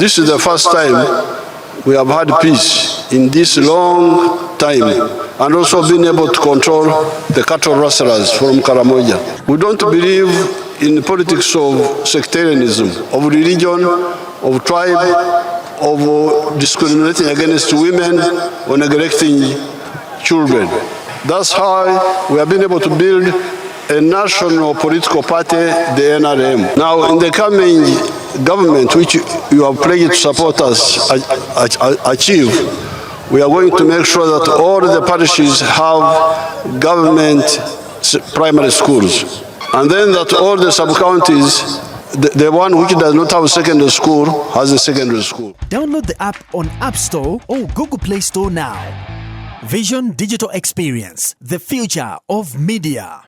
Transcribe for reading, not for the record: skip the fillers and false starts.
This is the first time we have had peace in this long time, and also been able to control the cattle rustlers from Karamoja. We don't believe in politics of sectarianism, of religion, of tribe, of discriminating against women or neglecting children. That's how we have been able to build a national political party, the NRM. Now, in the coming government, which you have pledged to support us achieve, we are going to make sure that all the parishes have government primary schools. And then that all the sub-counties, the one which does not have a secondary school has a secondary school. Download the app on App Store or Google Play Store now. Vision Digital Experience, the future of media.